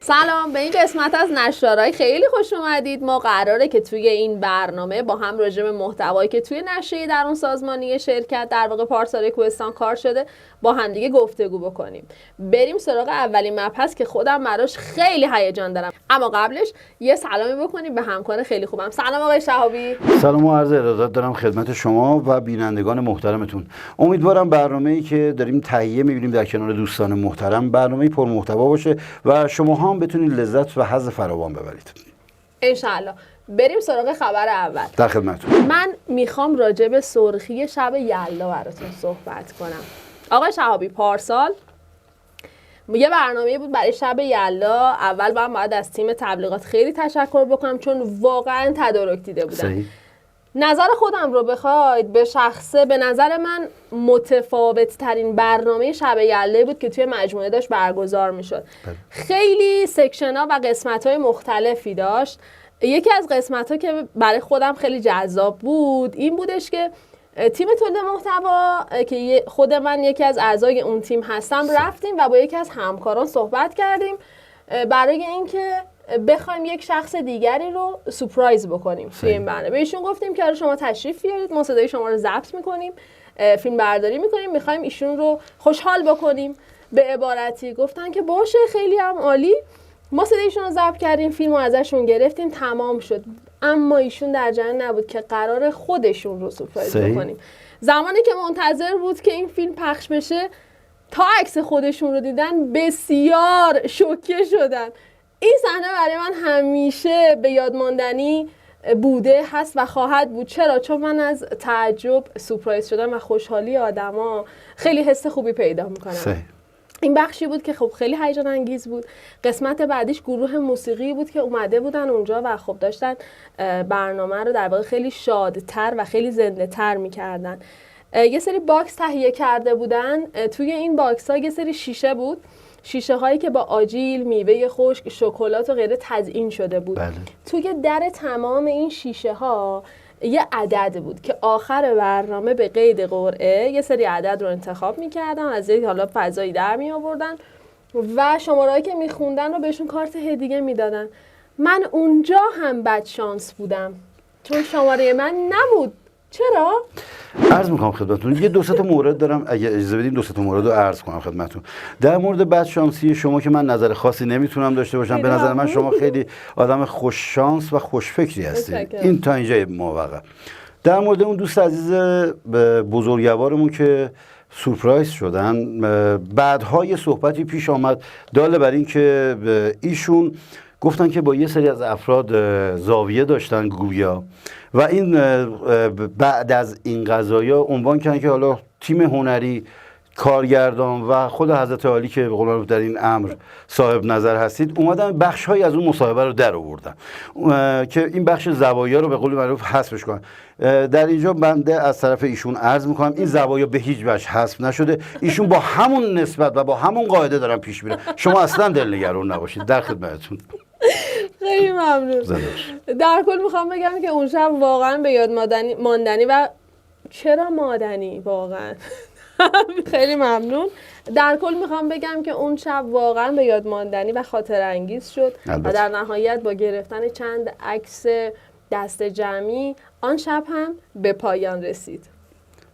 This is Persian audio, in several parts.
سلام، به این قسمت از نشرهای خیلی خوش اومدید. ما قراره که توی این برنامه با هم راجع به محتوایی که توی نشریه درون سازمانی شرکت در واقع پارسال کوهستان کار شده با هم دیگه گفتگو بکنیم. بریم سراغ اولین مبحث که خودم براش خیلی هیجان دارم، اما قبلش یه سلامی بکنیم به همکار خیلی خوبم. سلام آقای شهابی. سلام و عرض ارادت دارم خدمت شما و بینندگان محترمتون. امیدوارم برنامه‌ای که داریم تهیه می‌بینیم در کنار دوستان محترم برنامه‌ای پرمحتوا باشه و شما هم بتونید لذت و حظ فراوان ببرید. انشالله. بریم سراغ خبر اول. در خدمتتون. من میخوام راجع به سرخی شب یلدا براتون صحبت کنم. آقای شهابی، پارسال یه برنامه بود برای شب یلدا. اول من باید از تیم تبلیغات خیلی تشکر بکنم چون واقعا تدارک دیده بودن. صحیح. نظر خودم رو بخواید به شخصه، به نظر من متفاوت ترین برنامه شب یلدا بود که توی مجموعه داشت برگزار میشد. خیلی سکشن ها و قسمت های مختلفی داشت. یکی از قسمت ها که برای خودم خیلی جذاب بود این بودش که تیم تولید محتوا که خود من یکی از اعضای اون تیم هستم رفتیم و با یکی از همکاران صحبت کردیم برای اینکه بخوایم یک شخص دیگری رو سورپرایز بکنیم توی این برنامه. بهشون گفتیم که شما تشریف بیارید، ما صدای شما رو ضبط میکنیم، فیلم برداری میکنیم، میخوایم ایشون رو خوشحال بکنیم. به عبارتی گفتن که باشه، خیلی هم عالی. ما صدایشون رو ضبط کردیم، فیلم رو ازشون گرفتیم، تمام شد. اما ایشون در جریان نبود که قرار خودشون رو سورپرایز بکنیم. زمانی که منتظر بود که این فیلم پخش بشه تا عکس خودشون رو دیدن بسیار شوکه شدن. این صحنه برای من همیشه به یاد ماندنی بوده، هست و خواهد بود. چرا؟ چون من از تعجب سورپرایز شدن و خوشحالی آدما خیلی حس خوبی پیدا میکنم. این بخشی بود که خب خیلی هیجان انگیز بود. قسمت بعدیش گروه موسیقی بود که اومده بودن اونجا و خب داشتن برنامه رو در واقع خیلی شادتر و خیلی زنده تر میکردن. یه سری باکس تهیه کرده بودن. توی این باکس ها یه سری شیشه بود، شیشه هایی که با آجیل، میوه خشک، شکلات و غیره تزیین شده بود. بله. توی در تمام این شیشه ها یه عدد بود که آخر برنامه به قید قرعه یه سری عدد رو انتخاب میکردن، از یک حالا فضایی در می آوردن و شماره‌ای که میخوندن رو بهشون کارت هدیه میدادن. من اونجا هم بد شانس بودم چون شماره من نبود. چرا؟ عرض میکنم خدمتتون یه دو تا مورد دارم، اگه اجازه بدین دو تا مورد رو عرض کنم خدمتتون. در مورد بدشانسی شما که من نظر خاصی نمیتونم داشته باشم. به نظر من شما خیلی آدم خوش شانس و خوش فکری هستید. این تا اینجای موقع. در مورد اون دوست عزیز بزرگوارمون که سورپرایز شدن، بعدها یه صحبتی پیش آمد داله بر این که ایشون گفتن که با یه سری از افراد زاویه داشتن گویا و این بعد از این قضایا عنوان کردن که حالا تیم هنری، کارگردان و خود حضرت عالی که به قول معروف در این امر صاحب نظر هستید اومدن بخش‌هایی از اون مصاحبه رو در آوردن که این بخش زوایا رو به قول معروف حذفش کنن. در اینجا بنده از طرف ایشون عرض میکنم این زوایا به هیچ وجه حذف نشده. ایشون با همون نسبت و با همون قاعده دارن پیش میرن. شما اصلا دلنگران نباشید. در خدمتتون. خیلی ممنون. در کل میخوام بگم که اون شب واقعا به یاد ماندنی و چرا مادنی واقعا خیلی ممنون. در کل میخوام بگم که اون شب واقعا به یاد ماندنی و خاطر انگیز شد و در نهایت با گرفتن چند عکس دست جمعی آن شب هم به پایان رسید.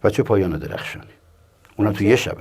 و چه پایان درخشانی. اونم تو یه شب.